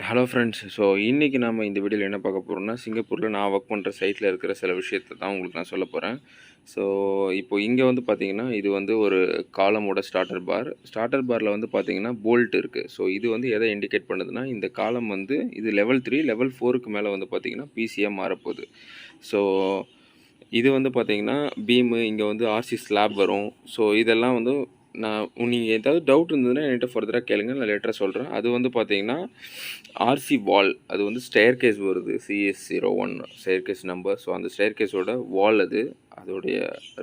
Hello friends. So இன்றைக்கி நம்ம இந்த வீடியோவில் என்ன பார்க்க போகிறோம்னா, சிங்கப்பூரில் நான் ஒர்க் பண்ணுற சைட்டில் இருக்கிற சில விஷயத்தை தான் உங்களுக்கு நான் சொல்ல போகிறேன். ஸோ இப்போ இங்கே வந்து பார்த்தீங்கன்னா, இது வந்து ஒரு காலமோட ஸ்டார்டர் பார். ஸ்டார்டர் பாரில் வந்து பார்த்தீங்கன்னா போல்ட் இருக்குது. ஸோ இது வந்து எதை இண்டிகேட் பண்ணுதுன்னா, இந்த காலம் வந்து இது லெவல் 3, லெவல் 4க்கு மேலே வந்து பார்த்தீங்கன்னா பிசியாக மாறப்போகுது. ஸோ இது வந்து பார்த்தீங்கன்னா பீமு, இங்கே வந்து ஆர்சி ஸ்லாப் வரும். ஸோ இதெல்லாம் வந்து நீங்கள் ஏதாவது டவுட் இருந்ததுன்னா என்கிட்ட ஃபர்தராக கேளுங்க, நான் லேட்டராக சொல்கிறேன். அது வந்து பார்த்தீங்கன்னா ஆர்சி வால், அது வந்து ஸ்டேர் கேஸ் வருது, CS01 staircase number. So அந்த ஸ்டேர் கேஸோட வால் அது, அதோடைய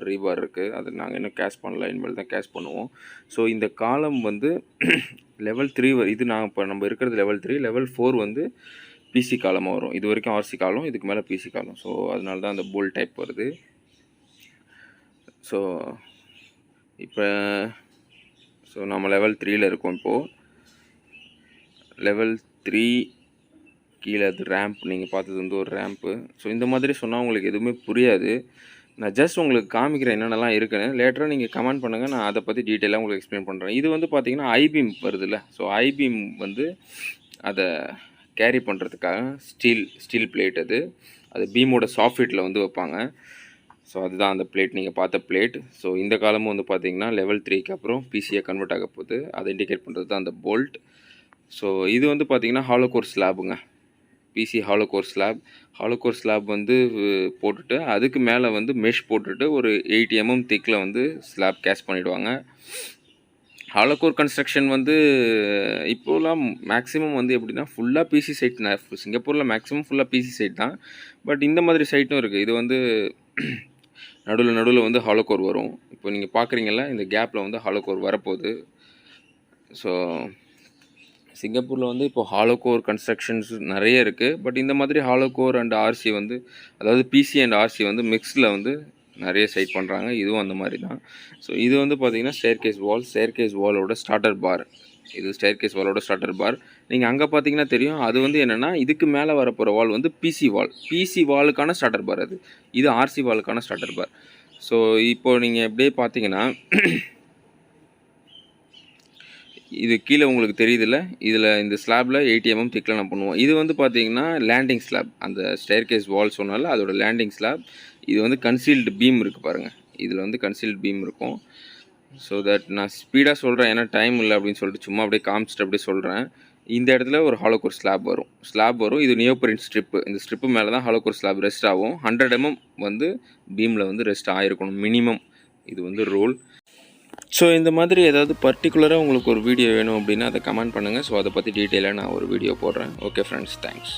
ரீபார் இருக்குது. அது நாங்கள் இன்னும் கேஷ் பண்ணல, இனிமேல் தான் கேஷ் பண்ணுவோம். ஸோ இந்த காலம் வந்து லெவல் 3 இது இப்போ நம்ம இருக்கிறது லெவல் 3, லெவல் 4 வந்து பிசி காலமாக வரும். இது வரைக்கும் ஆர்சி காலம், இதுக்கு மேலே பிசி காலம். ஸோ அதனால தான் அந்த போல் டைப் வருது. ஸோ இப்போ நம்ம லெவல் 3ல் இருக்கோம். இப்போது லெவல் 3 கீழே அது ரேம்ப், நீங்கள் பார்த்தது வந்து ஒரு ரேம்ப்பு. ஸோ இந்த மாதிரி சொன்னால் உங்களுக்கு எதுவுமே புரியாது. நான் ஜஸ்ட் உங்களுக்கு காமிக்கிறேன் என்னென்னலாம் இருக்குன்னு. லேட்டராக நீங்கள் கமெண்ட் பண்ணுங்கள், நான் அதை பற்றி டீட்டெயிலாக உங்களுக்கு எக்ஸ்பிளைன் பண்ணுறேன். இது வந்து பார்த்தீங்கன்னா ஐபீம் வருதுல்ல. ஸோ ஐபீம் வந்து அதை கேரி பண்ணுறதுக்காக ஸ்டீல் பிளேட் அது பீமோட சாஃப்ட்வேரில் வந்து வைப்பாங்க. ஸோ அதுதான் அந்த பிளேட், நீங்கள் பார்த்த பிளேட். ஸோ இந்த காலமும் வந்து பார்த்தீங்கன்னா லெவல் 3க்கு அப்புறம் பிசியாக கன்வெர்ட் ஆக போகுது. அதை இண்டிகேட் பண்ணுறது தான் அந்த போல்ட். ஸோ இது வந்து பார்த்தீங்கன்னா ஹாலோகோர் ஸ்லாபுங்க, பிசி ஹாலோகோர் ஸ்லாப் வந்து போட்டுட்டு அதுக்கு மேலே வந்து மெஷ் போட்டுட்டு ஒரு 8 mm திக்கில் வந்து ஸ்லாப் கேஷ் பண்ணிவிடுவாங்க. ஹாலோகோர் கன்ஸ்ட்ரக்ஷன் வந்து இப்போலாம் மேக்ஸிமம் வந்து எப்படின்னா ஃபுல்லாக பிசி சைட். சிங்கப்பூரில் மேக்ஸிமம் ஃபுல்லாக பிசி சைட் தான். பட் இந்த மாதிரி சைட்டும் இருக்குது. இது வந்து நடுவில் வந்து ஹாலோகோர் வரும். இப்போ நீங்கள் பார்க்குறீங்களா, இந்த கேப்பில் வந்து ஹாலோகோர் வரப்போகுது. ஸோ சிங்கப்பூரில் வந்து இப்போ ஹாலோகோர் கன்ஸ்ட்ரக்ஷன்ஸ் நிறைய இருக்குது. பட் இந்த மாதிரி ஹாலோகோர் அண்ட் ஆர்சி வந்து, அதாவது பிசி அண்ட் ஆர்சி வந்து மிக்ஸில் வந்து நிறைய சைட் பண்ணுறாங்க. இதுவும் அந்த மாதிரி தான். ஸோ இது வந்து பார்த்திங்கன்னா ஸ்டேர் கேஸ் வாலோட ஸ்டார்டர் பார். இது ஸ்டேர் கேஸ் வாலோட ஸ்டார்டர் பார். நீங்கள் அங்கே பார்த்தீங்கன்னா தெரியும். அது வந்து என்னென்னா, இதுக்கு மேலே வரப்போகிற வால் வந்து பிசி வாலுக்கான ஸ்டார்டர் பார். இது ஆர்சி வாலுக்கான ஸ்டார்டர் பார். ஸோ இப்போது நீங்கள் எப்படியே பார்த்தீங்கன்னா இது கீழே உங்களுக்கு தெரியுதுல்ல, இதில் இந்த ஸ்லாபில் 8 mm திக்கில் நான் பண்ணுவோம். இது வந்து பார்த்தீங்கன்னா லேண்டிங் ஸ்லாப். அந்த ஸ்டேர் கேஸ் வால் சொன்னால அதோட லேண்டிங் ஸ்லாப். இது வந்து கன்சீல்டு பீம் இருக்குது பாருங்கள். இதில் வந்து கன்சீல்டு பீம் இருக்கும். ஸோ தட் நான் ஸ்பீடாக சொல்கிறேன், ஏன்னா டைம் இல்லை அப்படின்னு சொல்லிட்டு சும்மா அப்படியே காமிச்சிட்டு அப்படியே சொல்கிறேன். இந்த இடத்துல ஒரு ஹாலோகோர் ஸ்லாப் வரும். இது நியோப்ரின் ஸ்ட்ரிப்பு. இந்த ஸ்ட்ரிப்பு மேலே தான் ஹாலோகோர் ஸ்லாப் ரெஸ்ட் ஆகும். 100 mm வந்து பீமில் வந்து ரெஸ்ட் ஆகிருக்கணும் மினிமம். இது வந்து ரூல். ஸோ இந்த மாதிரி ஏதாவது பர்டிகுலராக உங்களுக்கு ஒரு வீடியோ வேணும் அப்படின்னா அதை கமெண்ட் பண்ணுங்கள். ஸோ அதை பற்றி டீட்டெயிலாக நான் ஒரு வீடியோ போடுறேன். Okay friends, thanks.